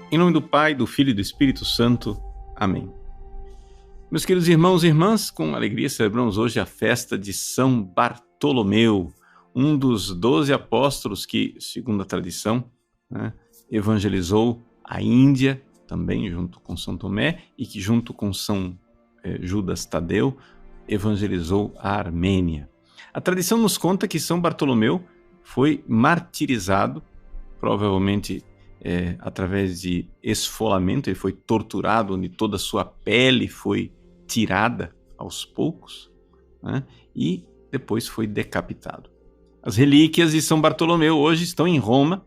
Em nome do Pai, do Filho e do Espírito Santo. Amém. Meus queridos irmãos e irmãs, com alegria celebramos hoje a festa de São Bartolomeu, um dos 12 apóstolos que, segundo a tradição, evangelizou a Índia, também junto com São Tomé, e que junto com São Judas Tadeu evangelizou a Armênia. A tradição nos conta que São Bartolomeu foi martirizado, provavelmente através de esfolamento. Ele foi torturado, onde toda a sua pele foi tirada aos poucos, e depois foi decapitado. As relíquias de São Bartolomeu hoje estão em Roma,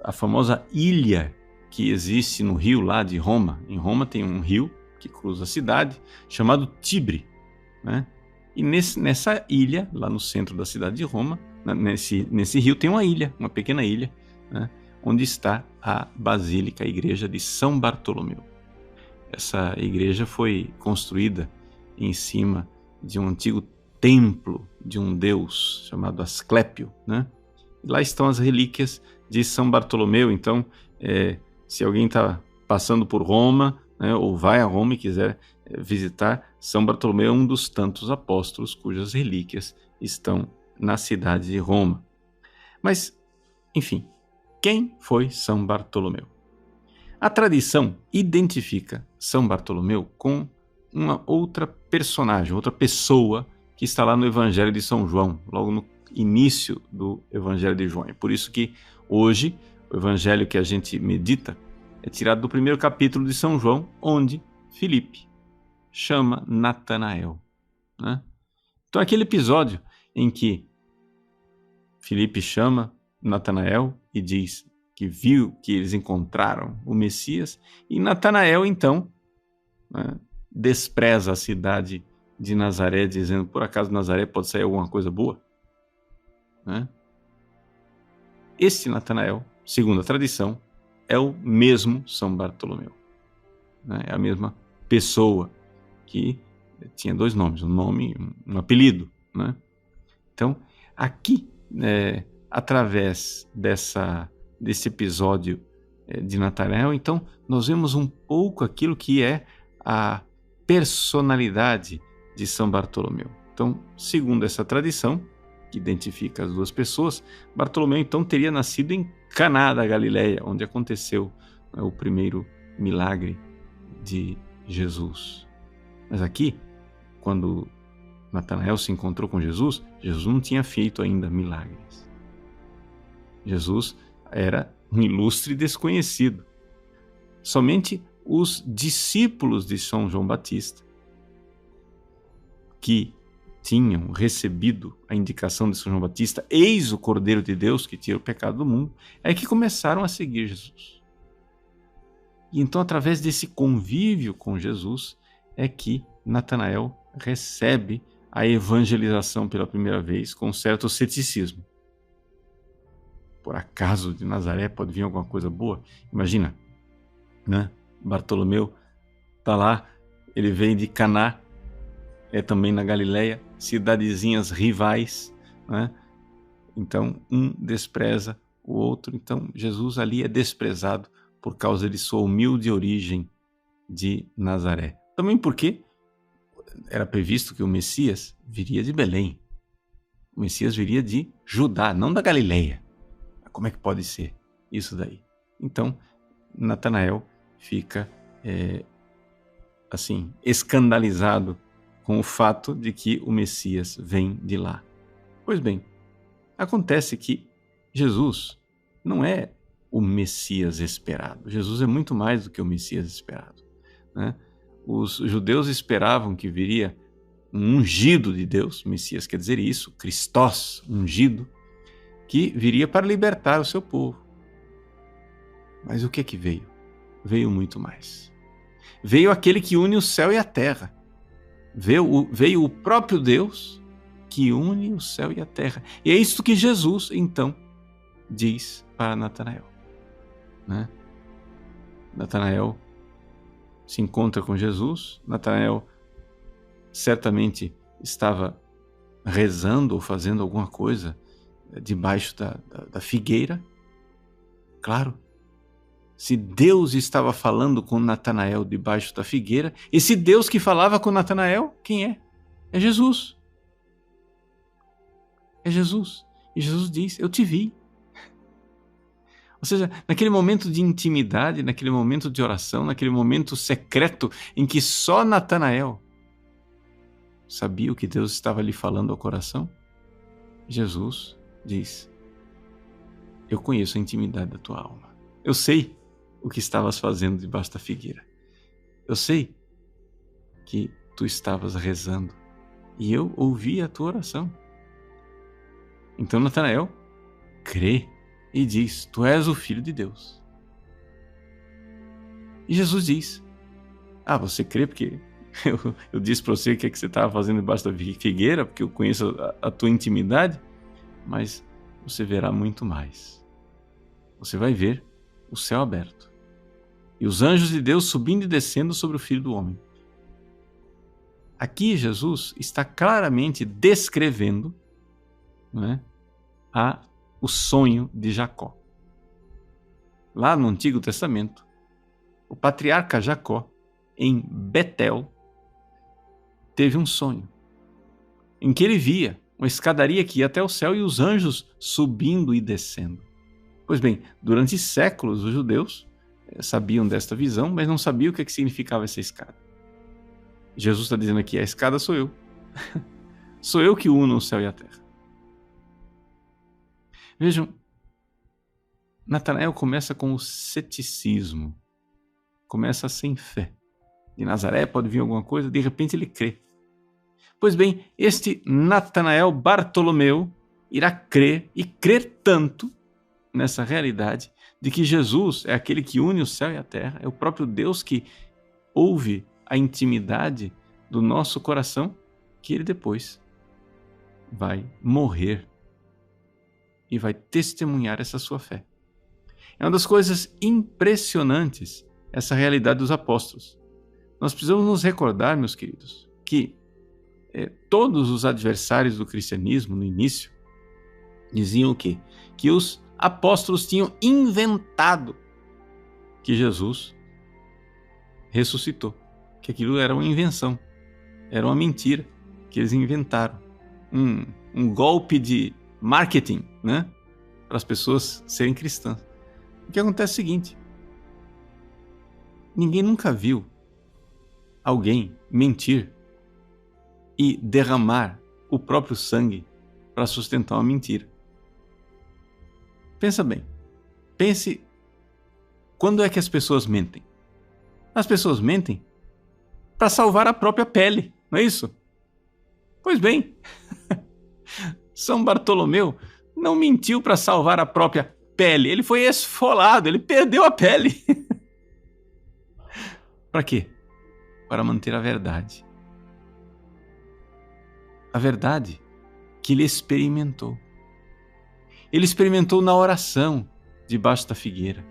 a famosa ilha que existe no rio lá de Roma. Em Roma tem um rio que cruza a cidade, chamado Tibre, e nessa ilha, lá no centro da cidade de Roma, nesse rio tem uma ilha, uma pequena ilha, onde está a Basílica, a igreja de São Bartolomeu. Essa igreja foi construída em cima de um antigo templo de um deus chamado Asclépio, E lá estão as relíquias de São Bartolomeu. Então, se alguém está passando por Roma, ou vai a Roma e quiser visitar, São Bartolomeu é um dos tantos apóstolos cujas relíquias estão na cidade de Roma. Mas, enfim, quem foi São Bartolomeu? A tradição identifica São Bartolomeu com uma outra personagem, outra pessoa que está lá no Evangelho de São João, logo no início do Evangelho de João. É por isso que hoje o Evangelho que a gente medita é tirado do primeiro capítulo de São João, onde Filipe chama Natanael. Então, aquele episódio em que Filipe chama Natanael e diz que viu que eles encontraram o Messias, e Natanael, então, despreza a cidade de Nazaré, dizendo: por acaso de Nazaré pode sair alguma coisa boa? Este Natanael, segundo a tradição, é o mesmo São Bartolomeu. É a mesma pessoa que tinha dois nomes, um nome e um apelido. Então, aqui, através desse episódio de Natanael, então, nós vemos um pouco aquilo que é a personalidade de São Bartolomeu. Então, segundo essa tradição, que identifica as duas pessoas, Bartolomeu, então, teria nascido em Caná da Galileia, onde aconteceu o primeiro milagre de Jesus. Mas aqui, quando Natanael se encontrou com Jesus, Jesus não tinha feito ainda milagres. Jesus era um ilustre desconhecido. Somente os discípulos de São João Batista, que tinham recebido a indicação de São João Batista, eis o Cordeiro de Deus que tira o pecado do mundo, é que começaram a seguir Jesus. E então, através desse convívio com Jesus, é que Natanael recebe a evangelização pela primeira vez com certo ceticismo. Por acaso de Nazaré pode vir alguma coisa boa? Imagina, Bartolomeu está lá, ele vem de Caná, é também na Galileia, cidadezinhas rivais, Então, um despreza o outro. Então, Jesus ali é desprezado por causa de sua humilde origem de Nazaré. Também porque era previsto que o Messias viria de Belém. O Messias viria de Judá, não da Galileia. Como é que pode ser isso daí? Então, Natanael fica escandalizado com o fato de que o Messias vem de lá. Pois bem, acontece que Jesus não é o Messias esperado. Jesus é muito mais do que o Messias esperado. Os judeus esperavam que viria um ungido de Deus, Messias quer dizer isso, Christos, ungido, que viria para libertar o seu povo. Mas o que é que veio? Veio muito mais. Veio aquele que une o céu e a terra. Veio o próprio Deus que une o céu e a terra. E é isso que Jesus, então, diz para Natanael. Natanael se encontra com Jesus. Natanael certamente estava rezando ou fazendo alguma coisa debaixo da figueira. Claro, se Deus estava falando com Natanael debaixo da figueira, esse Deus que falava com Natanael, quem é? É Jesus. É Jesus. E Jesus diz, eu te vi. Ou seja, naquele momento de intimidade, naquele momento de oração, naquele momento secreto em que só Natanael sabia o que Deus estava lhe falando ao coração, Jesus diz, eu conheço a intimidade da tua alma. Eu sei o que estavas fazendo debaixo da figueira. Eu sei que tu estavas rezando e eu ouvi a tua oração. Então Natanael crê e diz, tu és o Filho de Deus. E Jesus diz, você crê porque eu disse para você o que você estava fazendo debaixo da figueira, porque eu conheço a tua intimidade, mas você verá muito mais. Você vai ver o céu aberto e os anjos de Deus subindo e descendo sobre o Filho do Homem. Aqui Jesus está claramente descrevendo, não é, o sonho de Jacó. Lá no Antigo Testamento, o patriarca Jacó, em Betel, teve um sonho em que ele via uma escadaria que ia até o céu e os anjos subindo e descendo. Pois bem, durante séculos os judeus sabiam desta visão, mas não sabiam o que significava essa escada. Jesus está dizendo aqui, a escada sou eu. Sou eu que uno o céu e a terra. Vejam, Natanael começa com o ceticismo, começa sem fé. De Nazaré pode vir alguma coisa, de repente ele crê. Pois bem, este Natanael Bartolomeu irá crer e crer tanto nessa realidade de que Jesus é aquele que une o céu e a terra, é o próprio Deus que ouve a intimidade do nosso coração, que ele depois vai morrer e vai testemunhar essa sua fé. É uma das coisas impressionantes, essa realidade dos apóstolos. Nós precisamos nos recordar, meus queridos, que todos os adversários do cristianismo, no início, diziam o quê? Que os apóstolos tinham inventado que Jesus ressuscitou, que aquilo era uma invenção, era uma mentira que eles inventaram, um golpe de marketing, né, para as pessoas serem cristãs. O que acontece é o seguinte, ninguém nunca viu alguém mentir e derramar o próprio sangue para sustentar uma mentira. Pensa bem, pense quando é que as pessoas mentem. As pessoas mentem para salvar a própria pele, não é isso? Pois bem, São Bartolomeu não mentiu para salvar a própria pele, ele foi esfolado, ele perdeu a pele. Para quê? Para manter a verdade. A verdade que ele experimentou. Ele experimentou na oração debaixo da figueira.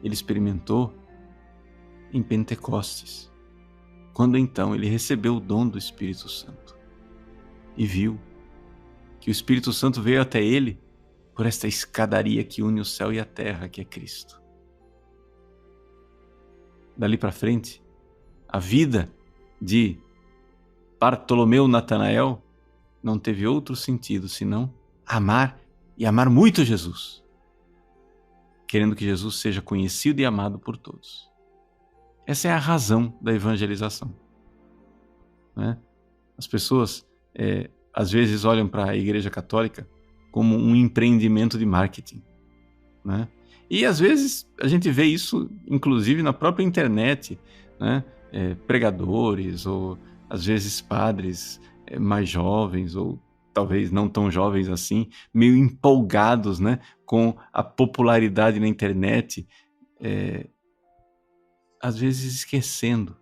Ele experimentou em Pentecostes, quando então ele recebeu o dom do Espírito Santo e viu que o Espírito Santo veio até ele por esta escadaria que une o céu e a terra, que é Cristo. Dali para frente, a vida de Bartolomeu Natanael não teve outro sentido senão amar e amar muito Jesus, querendo que Jesus seja conhecido e amado por todos. Essa é a razão da evangelização, né? As pessoas às vezes olham para a Igreja Católica como um empreendimento de marketing, né? E às vezes a gente vê isso inclusive na própria internet, né? Pregadores ou às vezes padres mais jovens ou talvez não tão jovens assim, meio empolgados, né, com a popularidade na internet, às vezes esquecendo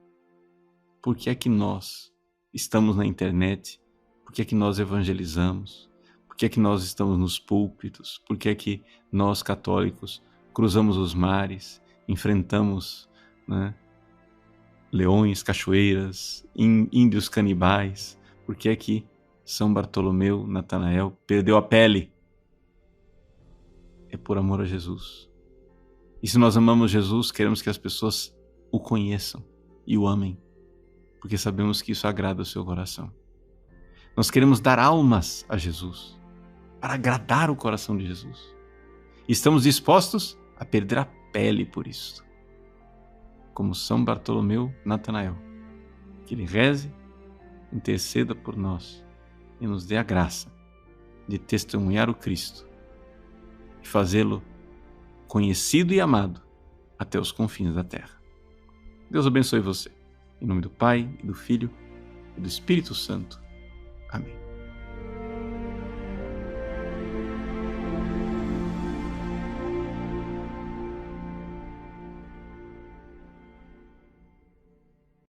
por que é que nós estamos na internet, por que é que nós evangelizamos, por que é que nós estamos nos púlpitos, por que é que nós católicos cruzamos os mares, enfrentamos, né, leões, cachoeiras, índios canibais, por que é que São Bartolomeu Natanael perdeu a pele? É por amor a Jesus. E se nós amamos Jesus, queremos que as pessoas o conheçam e o amem, porque sabemos que isso agrada o seu coração. Nós queremos dar almas a Jesus, para agradar o coração de Jesus. E estamos dispostos a perder a pele por isso. Como São Bartolomeu Natanael, que ele reze, interceda por nós e nos dê a graça de testemunhar o Cristo e fazê-lo conhecido e amado até os confins da terra. Deus abençoe você. Em nome do Pai, e do Filho e do Espírito Santo. Amém.